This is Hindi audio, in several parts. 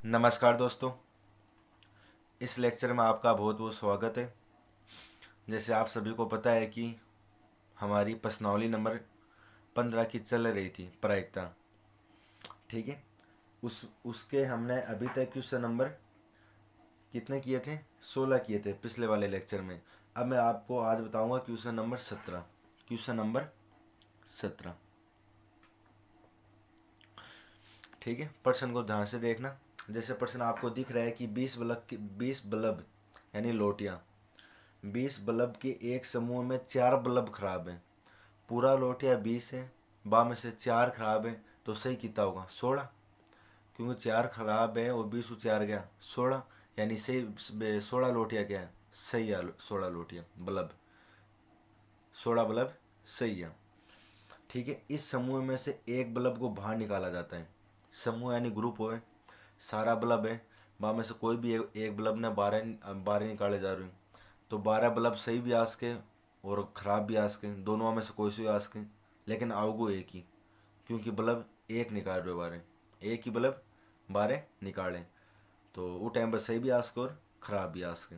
नमस्कार दोस्तों, इस लेक्चर में आपका बहुत बहुत स्वागत है। जैसे आप सभी को पता है कि हमारी प्रश्नावली नंबर 15 की चल रही थी प्रायिकता। ठीक है, उसके हमने अभी तक क्वेश्चन नंबर कितने किए थे? 16 किए थे पिछले वाले लेक्चर में। अब मैं आपको आज बताऊंगा क्वेश्चन नंबर 17। Question number 17। ठीक है, प्रश्न को ध्यान से देखना। जैसे प्रश्न आपको दिख रहा है कि 20 बल्ब यानी लोटियां, 20 बल्ब के एक समूह में 4 बल्ब खराब हैं। पूरा लोटिया 20 है, बा में से 4 खराब है, तो सही कितना होगा? 16। क्योंकि 4 खराब है और 20 4 गया 16, यानी सही 16 लोटिया क्या है? सही है, 16 लोटिया बल्ब, 16 बल्ब सही है। ठीक है, इस समूह में से एक बल्ब को बाहर निकाला जाता है। समूह यानी ग्रुप हो, सारा बल्ब है, बा में से कोई भी एक बल्ब ने 12 निकाले जा रहे हैं, तो 12 बल्ब सही भी आ सके और ख़राब भी आ सके, दोनों में से कोई सी आ सके, लेकिन आओगो एक ही, क्योंकि बल्ब एक निकाल रहे हो 12, एक ही बल्ब 12 निकालें, तो वो टाइम पर सही भी आ सके और ख़राब भी आ सके।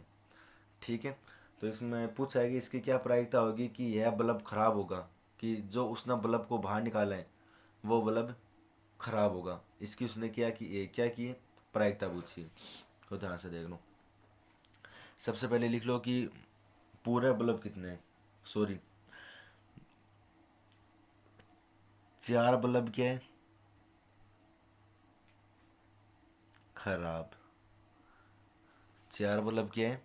ठीक है, तो इसमें पूछा है कि इसकी क्या प्रायिकता होगी कि यह बल्ब खराब होगा, कि जो उसने बल्ब को बाहर निकाला है वो बल्ब खराब होगा। इसकी उसने क्या की प्रायिकता पूछी, तो ध्यान से देख लो। सबसे पहले लिख लो कि पूरे बल्ब कितने हैं। सॉरी, 4 बल्ब क्या है? खराब। 4 बल्ब क्या है?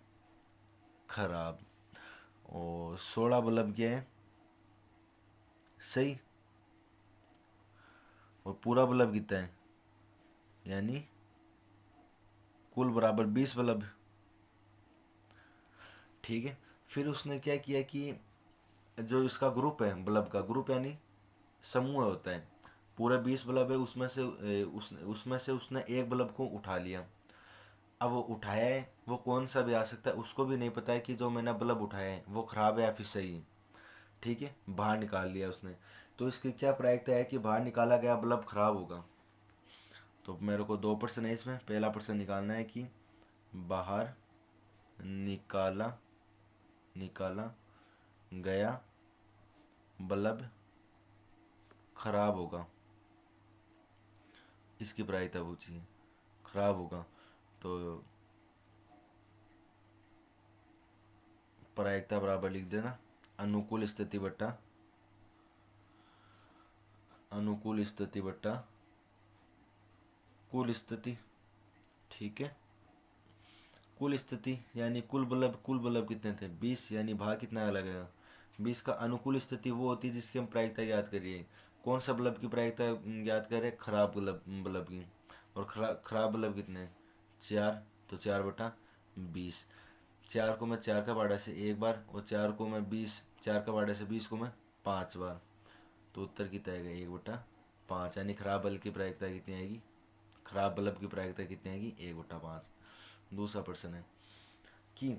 खराब। और 16 बल्ब क्या है? सही। और पूरा बल्ब कितना है? यानी कुल बराबर 20 बल्ब। ठीक है, फिर उसने क्या किया कि जो इसका ग्रुप है, बल्ब का ग्रुप यानी समूह होता है, पूरे 20 बल्ब है, उसमें से उसने एक बल्ब को उठा लिया। अब वो उठाया है, वो कौन सा भी आ सकता है, उसको भी नहीं पता है कि जो मैंने बल्ब उठाया है वो खराब है या फिर सही है। ठीक है, बाहर निकाल लिया उसने, तो इसकी क्या प्रायिकता है कि बाहर निकाला गया बल्ब खराब होगा। तो मेरे को 2 प्रश्न है इसमें। पहला प्रश्न निकालना है कि बाहर निकाला निकाला गया बल्ब खराब होगा, इसकी प्रायिकता पूछी है। खराब होगा तो प्रायिकता बराबर लिख देना अनुकूल स्थिति बट्टा कुल स्थिति। ठीक है, कुल स्थिति यानी कुल बल्ब कितने थे? 20, यानी भाग कितना लगेगा? 20 का। अनुकूल स्थिति वो होती है जिसकी हम प्रायिकता याद करिए। कौन सा बल्ब की प्रायिकता याद करें? खराब बल्ब की। और खराब बल्ब कितने हैं? 4, तो 4/20। 4 को मैं 4 का बाड़ा से एक बार, और 4 को मैं 4 का बाड़ा से 20 को मैं 5 बार, तो उत्तर कितना आएगा? 1/5। यानी खराब बल्ब की प्रायिकता कितनी आएगी? खराब बल्ब की प्रायिकता कितनी आएगी? 1/5। दूसरा प्रश्न है कि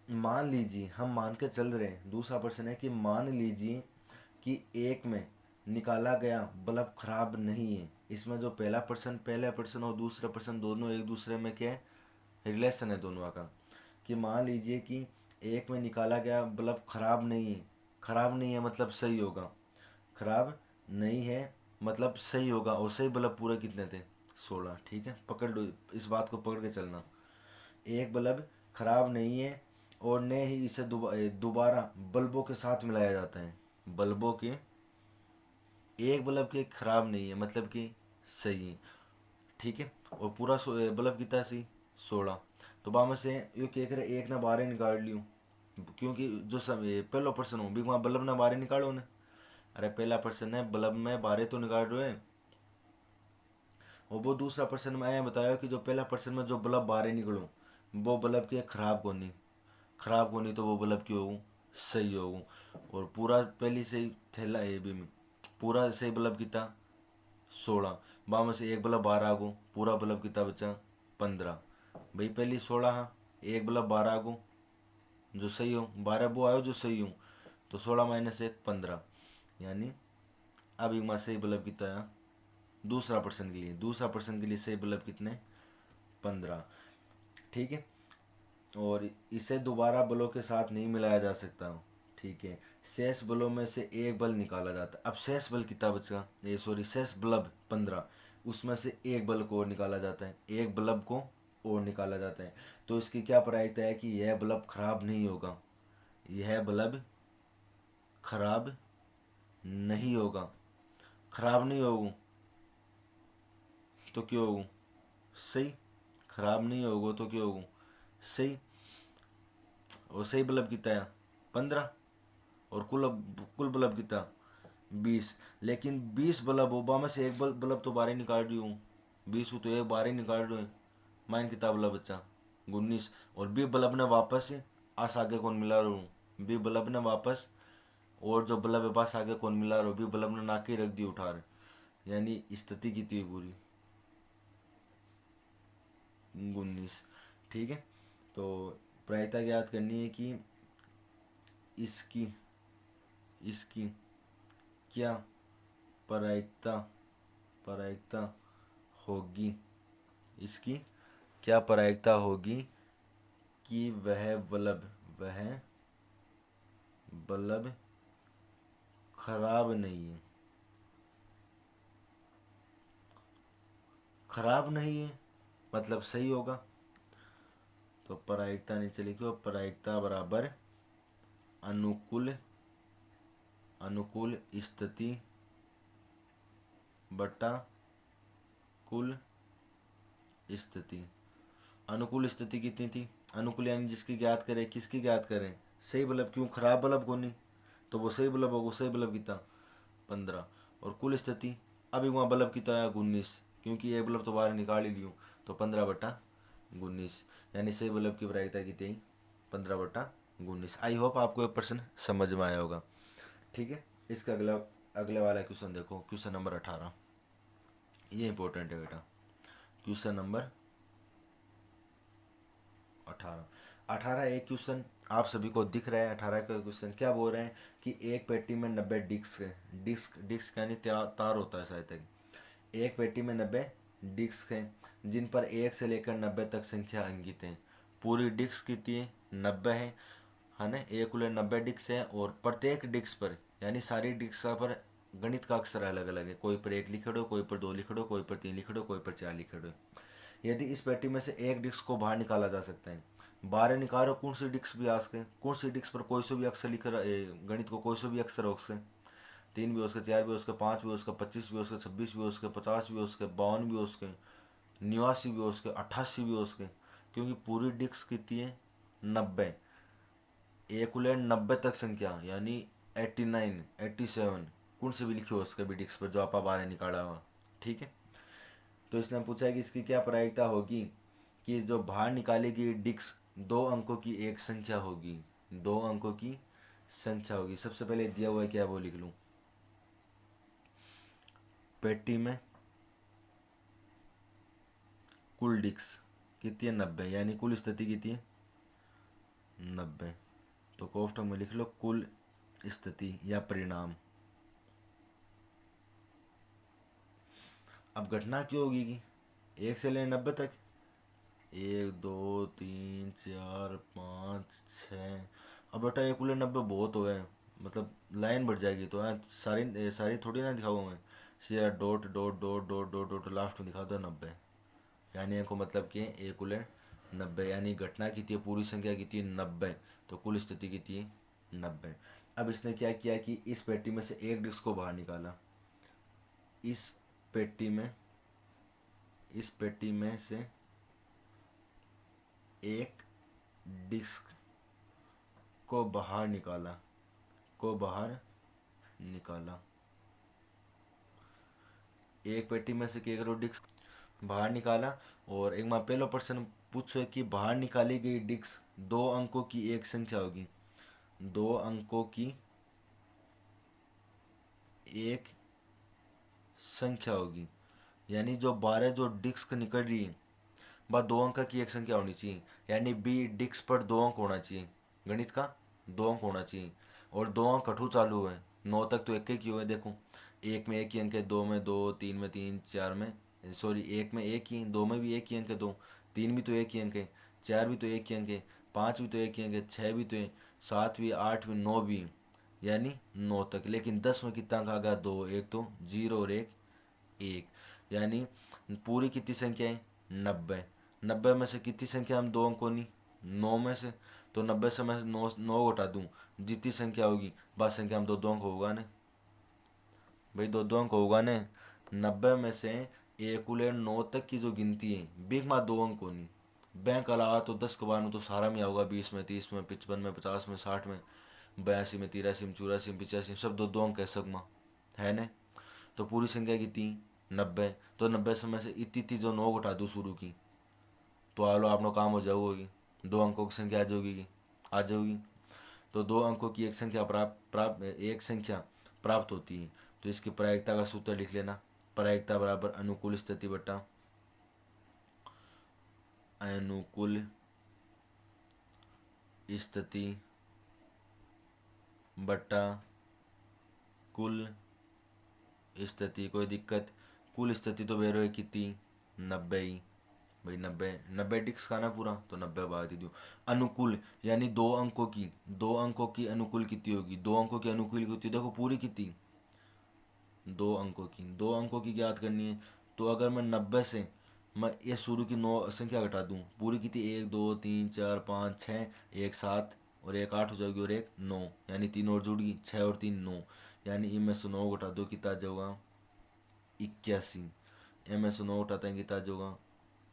मान लीजिए, हम मान के चल रहे हैं, दूसरा प्रश्न है कि मान लीजिए कि एक में निकाला गया बल्ब खराब नहीं है। इसमें जो पहला प्रश्न और दूसरा प्रश्न दोनों एक दूसरे में क्या है? रिलेशन है दोनों का। कि मान लीजिए कि एक में निकाला गया बल्ब खराब नहीं है। खराब नहीं है मतलब सही होगा, खराब नहीं है मतलब सही होगा, और सही बल्ब पूरे कितने थे? 16। ठीक है, पकड़ लो, इस बात को पकड़ के चलना। एक बल्ब खराब नहीं है और न ही इसे दोबारा बल्बों के साथ मिलाया जाता है। बल्बों के एक बल्ब के खराब नहीं है मतलब कि सही है। ठीक है, और पूरा बल्ब कितना सही? 16। तो बा में से यो क्या करे, एक ना बारह निकाल लियो, क्योंकि जो समय पहला प्रश्न हो भी वहाँ बल्ब ना बारह निकालो ने। अरे पहला प्रश्न है बल्ब में बारह तो निकाल रहे हैं, और वो दूसरा प्रश्न में आया बताया कि जो पहला प्रश्न में जो बल्ब बारह निकलो वो बल्ब के खराब होनी, तो वो बल्ब क्यों होगू? सही होगू। और पूरा पहली से ही थैला है भी में, पूरा सही बल्ब कितना? 16। बा में से एक बल्ब 12 आगो, पूरा बल्ब कितना बचा? 15। भाई पहली 16 हाँ, एक बल्ब 12 आगो जो सही हो, 12 वो आयो जो सही हो, तो 16 - 1 15। यानी अब एक सही बल्ब कितना आया? दूसरा पर्सन के लिए, दूसरा पर्सन के लिए सही बल्ब कितने, 15। ठीक है, और इसे दोबारा बलों के साथ नहीं मिलाया जा सकता। ठीक है, शेष बलों में से एक बल निकाला जाता है। अब शेष बल कितना बचेगा, ये सॉरी शेष बल्ब 15, उसमें से एक बल्ब को और निकाला जाता है, एक बल्ब को और निकाला जाता है। तो इसकी क्या प्रायिकता है कि यह बल्ब खराब नहीं होगा, यह बल्ब खराब नहीं होगा। खराब नहीं होगा तो क्यों होगा, सही, खराब नहीं होगा तो क्यों होगा, सही। और सही बल्ब कितना है, 15, और कुल बल्ब कितना, 20। लेकिन 20 बल्ब होबा में से एक बल्ब तो बाहर ही निकाल रही हूँ, 20 तो एक बाहर ही निकाल रहे हैं, माइन कितना बल्ब बच्चा, 19। और बी बल्ब ने वापस आस आगे कौन मिला रहा हूँ, बी बल्ब ने वापस, और जो बल्ब है पास आगे कौन मिला रहा हूँ, बी बल्ब ने नाके रख दी उठा, यानी स्थिति की थी पूरी 19। ठीक है, तो प्रायिकता याद करनी है कि इसकी इसकी क्या प्रायिकता प्रायिकता होगी, इसकी क्या प्रायिकता होगी कि वह बल्ब खराब नहीं है, खराब नहीं है मतलब सही होगा। तो प्रायिकता नीचे लिखो, प्रायिकता बराबर अनुकूल अनुकूल स्थिति बटा कुल स्थिति। अनुकूल स्थिति कितनी थी, अनुकूल यानी जिसकी ज्ञात करें, किसकी ज्ञात करें, सही बल्ब, क्यों खराब बल्ब को नहीं, तो वो सही बल्ब होगा, सही बल्ब कितना, 15। और कुल स्थिति, अभी वहाँ बल्ब कितना है, 19, क्योंकि एक बल्ब तो बाहर निकाल ही लियो, तो 15/19, यानी सही बल्ब की प्रायिकता कितनी, 15/19। आई होप आपको ये प्रश्न समझ में आया होगा। ठीक है, इसका अगले वाला क्वेश्चन देखो, क्वेश्चन नंबर 18, ये इंपॉर्टेंट है बेटा। क्वेश्चन नंबर 18 एक क्वेश्चन आप सभी को दिख रहा है। 18 का क्वेश्चन क्या बोल रहे हैं कि एक पेटी में 90 डिस्क है, डिस्क यानी तार होता है शायद तक। एक पेटी में 90 डिस्क हैं जिन पर 1 से लेकर 90 तक संख्या अंकित है। पूरी डिस्क कितनी है, 90 है ना, एक कुल 90 डिस्क है, और प्रत्येक डिस्क पर यानी सारी डिस्क पर गणित का अक्षर अलग अलग है, कोई पर 1 लिख दो, कोई पर 2 लिख दो, कोई पर 3 लिख दो, कोई पर 4 लिख दो। यदि इस पेटी में से एक डिस्क को बाहर निकाला जा सकता है, बाहर निकालो कौन सी डिस्क भी आ सके, कौन सी डिस्क पर कोई सा भी अक्षर लिख गणित को कोई सा भी अक्षर हो सके, 3 भी हो सके, 4 भी हो सके, 5 भी हो सके, 25 भी हो सके, 26 भी हो सके, 50 भी हो सके, 52 भी हो सके, 89 भी हो सके, 88 भी हो सके, क्योंकि पूरी डिस्क कितनी है, 90। एक उलट 90 तक संख्या यानी 89 87 कौन से भी लिखी हो सके भी डिस्क पर जो आप बाहर निकाला हुआ। ठीक है, तो इसने पूछा है कि इसकी क्या प्रायिकता होगी कि जो बाहर निकाली गई डिस्क 2 अंकों की एक संख्या होगी, 2 अंकों की संख्या होगी। सबसे पहले दिया हुआ है क्या, वो लिख लूं, पेटी में कुल डिस्क कितनी है, 90, यानी कुल स्थिति कितनी है, 90। तो कोष्ठक में लिख लो कुल स्थिति या परिणाम। अब घटना क्यों होगी कि 1 से ले 90 तक, 1 2 3 4 5 6, अब बेटा एक कुल 90 बहुत हो गए, मतलब लाइन बढ़ जाएगी, तो यहाँ सारी थोड़ी ना दिखाऊंगा मैं, सीधा dot dot dot dot dot dot last में दिखा दो 90, यानी इनको मतलब कि एक कुल 90, यानी घटना की थी पूरी संख्या की थी 90, तो कुल स्थिति की थी 90। अब इसने क्या किया कि इस पेटी में से एक डिस्क को बाहर निकाला, इस पेटी में से एक डिस्क को बाहर निकाला, एक पेटी में से एक डिस्क बाहर निकाला। और एक बार पहला प्रश्न पूछो कि बाहर निकाली गई डिस्क 2 अंकों की एक संख्या होगी, 2 अंकों की एक संख्या होगी, यानी जो 12 जो डिस्क निकल रही है वह 2 अंक की एक संख्या होनी चाहिए, यानी बी डिस्क पर 2 अंक होना चाहिए, गणित का 2 अंक होना चाहिए, और 2 अंक कठू चालू है, 9 तक तो एक ही हुए देखो, एक में एक ही अंक है, दो में दो, तीन में तीन, चार में सॉरी एक में एक ही, दो में भी एक ही अंक है, दो तीन भी तो एक ही अंक है, चार भी तो एक ही अंक है, पाँच भी तो एक ही अंक है, छः भी तो है, सात भी, आठ भी, नौ भी, यानी नौ तक। लेकिन 10 में कितना अंक आ गया? दो, एक तो जीरो और एक एक, यानी पूरी कितनी संख्या है? 90। 90 में से कितनी संख्या हम दो अंकों नहीं? 9 में से। तो 90 से मैं नौ नौ घटा दूँ, जितनी संख्या होगी बात संख्या हम दो दो अंक होगा ना भाई, दो दो अंक होगा ना। 90 में से एक उले 9 तक की जो गिनती है बीच में दो अंक होनी। बैंक अलावा तो 10 के बाद में तो सारा में होगा, 20 में, 30 में, 55 में, 50 में, 60 में, 82 में, 83 में, 84 में, 85 सब दो दो अंक है सब में, है ना। तो पूरी संख्या कितनी? 90। तो 90 से मैं से इतनी इतनी जो नौ घटा दूँ शुरू की, तो आलो आपनो काम हो जाओगी, दो अंकों की संख्या आ जाओगी। तो दो अंकों की एक संख्या एक संख्या प्राप्त होती है। तो इसकी प्रायिकता का सूत्र लिख लेना। प्रायिकता बराबर अनुकूल स्थिति बटा अनुकूल स्थिति बटा कुल स्थिति। कोई दिक्कत? कुल स्थिति तो बेरो है कितनी? 90 ही भाई, 90 90 डिक्स का ना पूरा, तो 90 भाग दे दूँ। अनुकूल यानी दो अंकों की अनुकूल कितनी होगी? दो अंकों की अनुकूल कितनी? देखो पूरी कितनी? दो अंकों की याद करनी है। तो अगर मैं 90 से मैं ये शुरू की नौ संख्या घटा दूँ, पूरी कितनी? एक, दो, तीन, चार, पाँच, छः, एक सात और एक आठ हो जाएगी और एक नौ, यानी तीन और जुड़ गई, छः और तीन नौ, यानी इनमें से नौ घटा दो कितना आ जाएगा? 81। इनमें से नौ घटाते हैं कितना आ जाएगा?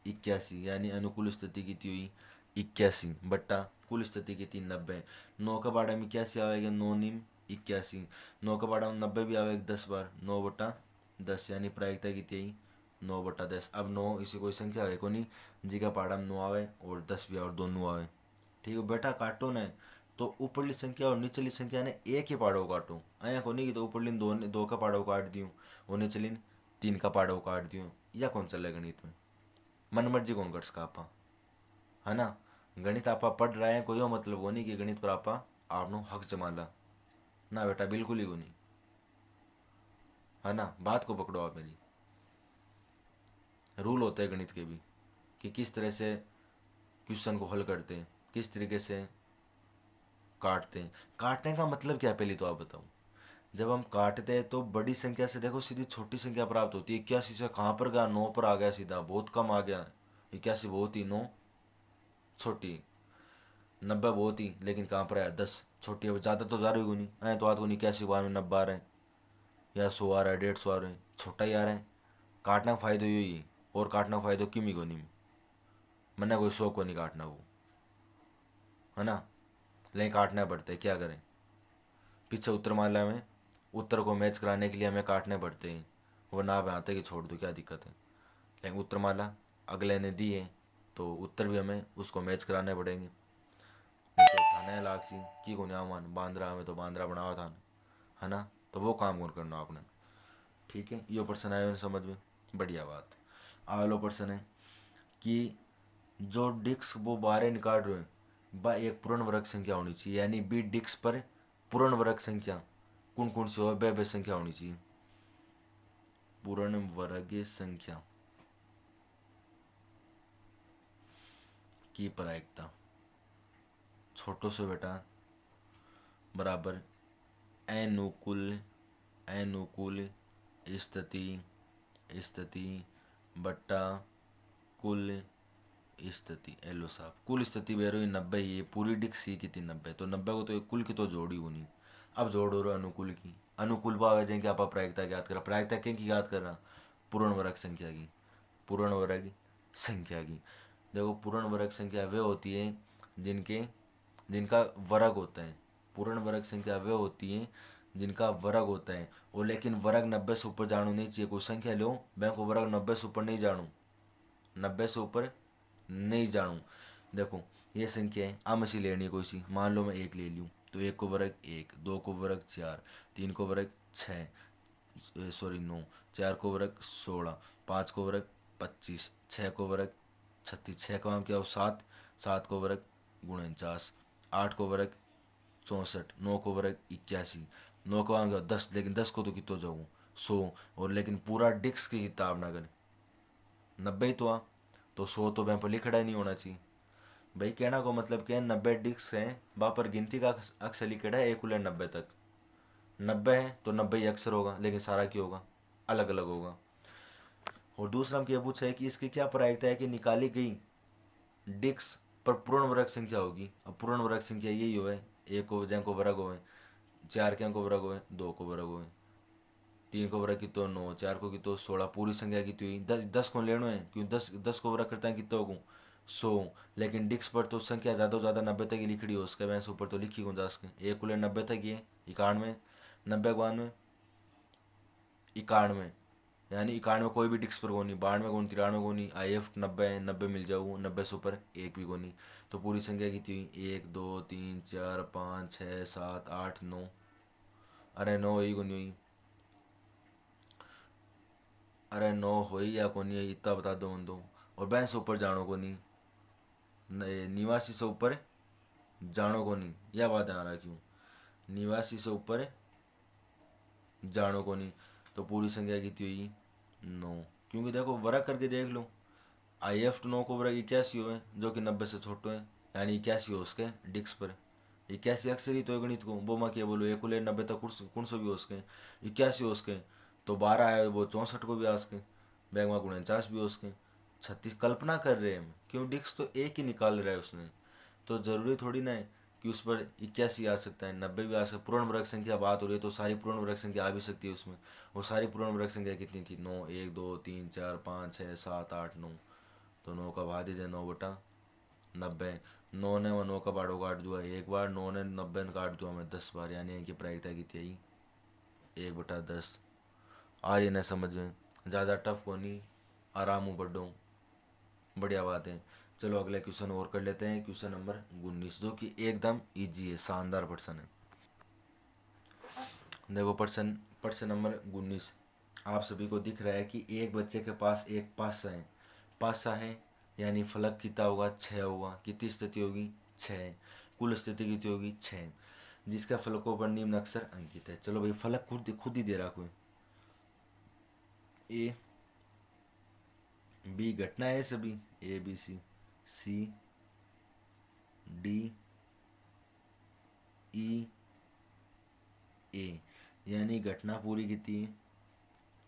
81, यानी अनुकूल स्थिति कितनी हुई? 81 बट्टा कुल स्थिति कितनी? 90। नौ का बाड़ा में 81 आएगा, नौ निम 81। नौ का बाड़ा में 90 भी आएगा 10 बार, 9/10, यानी प्रायिकता कितनी आई? 9/10। अब 9 इसी कोई संख्या है को नहीं जी का पाड़ा में 9 आवे और 10 भी और दोनों आवे। ठीक है बेटा, काटो ने तो ऊपरली संख्या और निचली संख्या ने एक ही पाड़ो काटो, आया को नहीं कि तो ऊपरली दो का पाड़ो काट दियो और निचली तीन का पाड़ो काट दियो, या कौन चले गणित में? मन मर्जी कौन कर सका आपा, है ना। गणित आपा पढ़ रहे हैं कोई मतलब वो नहीं कि गणित पर आपा आपनो हक जमाला ना बेटा, बिल्कुल ही वो नहीं, है ना। बात को पकड़ो आप मेरी। रूल होते हैं गणित के भी कि किस तरह से क्वेश्चन को हल करते हैं, किस तरीके से काटते हैं। काटने का मतलब क्या है पहले तो आप बताओ। जब हम काटते हैं तो बड़ी संख्या से देखो सीधी छोटी संख्या प्राप्त होती है। 81 से कहाँ पर गया? 9 पर आ गया सीधा, बहुत कम आ गया। 81 बहुत ही, 9 छोटी, 90 बहुत ही, लेकिन कहाँ पर है? 10 छोटी है। ज़्यादा तो जा रही होगी नहीं, तो आदमी 81 बार में 90 आ रहे हैं या 100 आ रहा है, 150 आ रहे हैं, छोटा ही आ रहा है। काटना का फायदा यही है, और काटना का फायदा किमी को नहीं, मना कोई शौक को नहीं काटना वो, है ना। लेकिन काटना पड़ता है, क्या करें। पीछे उत्तरमाला में उत्तर को मैच कराने के लिए हमें काटने पड़ते हैं, वो ना बनाते कि छोड़ दो क्या दिक्कत है। लेकिन उत्तरमाला अगले ने दी है तो उत्तर भी हमें उसको मैच कराने पड़ेंगे। नहीं तो थाने लागसी की को मान बांद्रा में तो बांद्रा बनावा था, है ना। तो वो काम कौन करना आपने। ठीक है, ये प्रश्न आयो समझ में, बढ़िया बात। आलो प्रश्न है कि जो डिक्स वो बाहर निकाल रहे हैं बा एक पूर्ण वर्ग संख्या होनी चाहिए, यानी बी डिक्स पर पूर्ण वर्ग संख्या कौन कौन सी हो? बे संख्या होनी चाहिए। पूर्ण वर्ग संख्या की प्रायिकता छोटो से बेटा बराबर अनुकूल अनुकूल स्थिति स्थिति बट्टा कुल स्थिति। एलो साहब कुल स्थिति बेरो 90 ये पूरी डिक्स ही कितनी? 90। तो 90 को तो कुल की तो जोड़ ही होनी। अब जोड़ हो रहा अनुकूल की, अनुकूल पावे जाए कि आप प्रायिकता याद करा। प्रायिकता की याद करना? पूर्ण वर्ग संख्या की, पूर्ण वर्ग संख्या की। देखो पूर्ण वर्ग संख्या वे होती है जिनके जिनका वर्ग होता है। पूर्ण वर्ग संख्या वे होती है जिनका वर्ग होता है, और लेकिन वर्ग 90 से ऊपर जानू नहीं चाहिए। कोई संख्या लो मैं को वर्ग 90 से ऊपर नहीं जानू, 90 से ऊपर नहीं जानू। देखो ये संख्या है आम सी लेनी कोई सी, मान लो मैं एक ले लूँ तो एक को वर्ग एक, दो को वर्ग चार, तीन को वर्ग छः, सॉरी 9, चार को वर्ग 16, पाँच को वर्ग 25, छः को वर्ग 36, छः का मान क्या हो 7, सात को वर्ग 49, आठ को वर्ग 64, नौ को वर्ग 81, नौ का मान क्या 10, लेकिन 10 को तो कितो जाऊँ 100, और लेकिन पूरा डिस्क की किताब ना करें 90 तो आ, तो 100 तो वहाँ पर लिखड़ा ही नहीं होना चाहिए। भाई कहना को मतलब क्या है, 90 डिस्क हैं, वहाँ पर गिनती का अक्षर लिखड़ा है 1 90 तक। 90 है तो 90 ही अक्षर होगा, लेकिन सारा क्या होगा, अलग अलग होगा। और दूसरा हम क्या पूछा है कि इसकी क्या प्रायिकता है कि निकाली गई डिस्क पर पूर्ण वर्ग संख्या होगी। अब पूर्ण वर्ग संख्या यही हो है, एक को जै को वर्ग हो, 4 के को वर्ग हो, 2 को वर्ग हो, 3 को वर्ग की तो 9, 4 को की तो 16, पूरी संख्या की हुई 10 को लेना है, क्यों 10 को वर्ग करता है कितने को 100। लेकिन डिस्क पर तो संख्या ज़्यादा से ज़्यादा 90 तक ही लिखड़ी हो, उसके वैसे ऊपर तो लिखी कौन जा सके, एक को ले 90 तक ही है, 91, 90, 92, 91, यानी 91 कोई भी डिस्क पर कोनी, 92 कोनी, 93 कोनी, IF 90 है, 90 मिल जाऊ, 90 से ऊपर एक भी कोनी। तो पूरी संख्या कितनी हुई, 1 2 3 4 5 6 7 8 9, अरे 9 ही कोनी हुई, अरे 9 हो या कोनी है इतना बता दो उन दो। और बैंस ऊपर जानो को नहीं, 89 से ऊपर जानो को नहीं, यह बात आ रहा क्यों, 89 से ऊपर जानो को नहीं। तो पूरी संख्या कितनी हुई 9, क्योंकि देखो वर्ग करके देख लो, IF तो 9 को वर्ग 81 हो, जो कि 90 से छोटो है, यानी 81 हो उसके डिस्क पर, 81 अक्षर ही तो है गणित को, वो मैं क्या बोलो, एक ले 90 तक कौन सो भी हो उसके, 81 हो उसके, तो 12 आया वो 64 को भी आ उसके, बैग में 49 भी हो उसके, 36 कल्पना कर रहे हैं हम, क्यों डिस्क तो एक ही निकाल रहा है उसने, तो जरूरी थोड़ी ना है कि उस पर 81 आ सकता है, 90 भी आ सकता है। पूर्ण वर्ग संख्या बात हो रही है तो सारी पूर्ण वर्ग संख्या आ भी सकती है उसमें। वो सारी पूर्ण वर्ग संख्या कितनी थी, 9, 1 2 3 4 5 6 7 8 9, तो 9 का भाग दीजिए 9/90, 9 ने वो 9 का बाड़ो काट दिया एक बार, 9 ने 90 ने काट दिया हमें 10 बार, यानी इनकी प्रायिकता कितनी आई 1/10। आ रही ना समझ में, ज़्यादा टफ को नहीं, आराम हूँ बढ़ो, बढ़िया बात है। चलो अगले क्वेश्चन और कर लेते हैं, क्वेश्चन नंबर 19, जो कि एकदम इजी है, शानदार प्रश्न है। देखो प्रश्न प्रश्न नंबर 19, आप सभी को दिख रहा है कि एक बच्चे के पास एक पासा है, पासा है यानी फलक कितना होगा 6 होगा, कितनी स्थिति होगी 6, कुल स्थिति कितनी होगी 6, जिसका फलकों पर निम्न अक्षर अंकित है। चलो भाई फलक खुद खुद ही दे रहा कोई, ए बी घटना है सभी, ABC, C D E A, यानी घटना पूरी कितनी है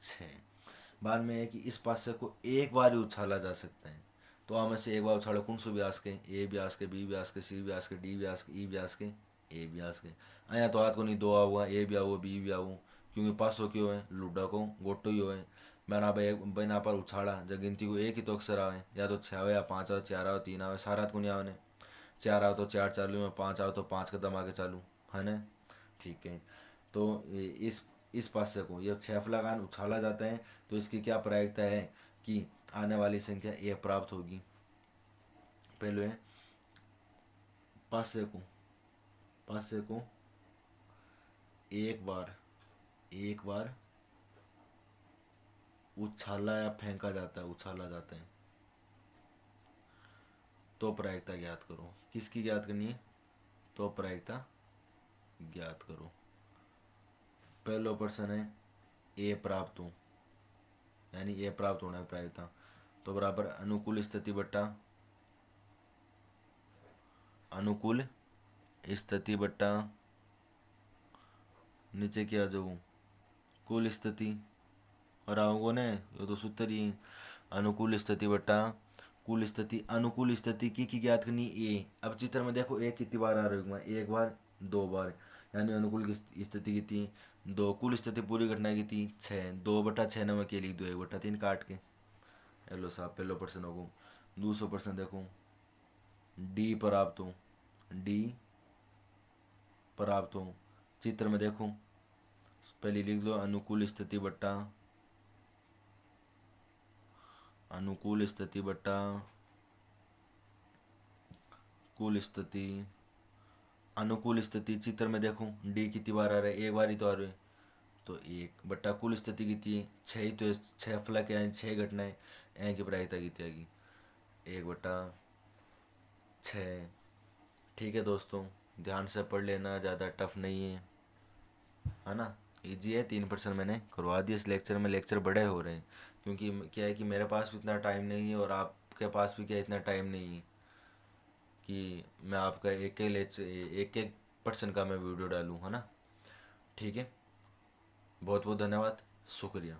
6। बाद में है कि इस पासे को एक बार ही उछाला जा सकता है, तो आप में से एक बार उछालो कौन सो भी आस के, ए भी आस के, बी भी आस के, सी भी आस के, डी भी आस के, ई भी आस के, ए भी आस के। अया तो हाथ को नहीं दो आऊगा, ए भी आओ बी भी आओ, क्योंकि पासो क्यों है लूडा को गोटो ही हो है। मैंने भाई बिना पर उछाला जब गिनती को एक ही तो अक्षर आवे, या तो 6 आवे या 5 आवे, 4 आवे 3 आवे, सारा हाथ को नहीं आवे, 4 आओ तो 4 चालू में, 5 आओ तो 5 कदम आगे चालू है ना, ठीक है। तो इस पासे को ये 6 फलकान उछाला जाता है, तो इसकी क्या प्रायिकता है कि आने वाली संख्या ए प्राप्त होगी। पहले है पासे को एक बार उछाला या फेंका जाता है, उछाला जाता है, तो प्रायिकता ज्ञात करो। किसकी ज्ञात करनी है, तो प्रायिकता ज्ञात करो। पहला प्रश्न है ए प्राप्त हो, यानी ए प्राप्त होने की प्रायिकता, तो बराबर अनुकूल स्थिति बट्टा अनुकूल स्थिति बट्टा नीचे क्या जाऊ कुल स्थिति, और आओगे ने ये तो सूत्र ही है। अनुकूल स्थिति बट्टा कुल स्थिति, अनुकूल स्थिति की ज्ञात करनी ए। अब चित्र में देखो ए कितनी बार आ रही है, एक बार 2 बार, यानी अनुकूल की स्थिति कितनी 2, कुल स्थिति पूरी घटना की थी 6, 2/6 नंबर के लिख दो, 1/3 काट के। हेलो साहब पहलो प्रश्न होगा। दूसरा प्रश्न देखो, डी प्राप्त हो, डी प्राप्त हो, चित्र में देखो पहले लिख दो अनुकूल स्थिति बट्टा अनुकूल स्थिति बट्टा कुल स्थिति, अनुकूल स्थिति चित्र में देखो डी कितनी बार आ रहा है, एक बार ही तो आ रहा है, तो 1 बट्टा कुल स्थिति कितनी है 6 ही तो, 6 फलक है 6 घटनाएं, यहाँ की प्रायिकता कितनी आएगी 1/6। ठीक है दोस्तों, ध्यान से पढ़ लेना, ज़्यादा टफ नहीं है ना। ईजी है, 3% मैंने करवा दिया इस लेक्चर में। लेक्चर बड़े हो रहे हैं क्योंकि क्या है कि मेरे पास भी इतना टाइम नहीं है और आपके पास भी क्या इतना टाइम नहीं है कि मैं आपका एक एक लेक्चर, एक एक पर्सन का मैं वीडियो डालूँ, है ना। ठीक है, बहुत बहुत धन्यवाद, शुक्रिया।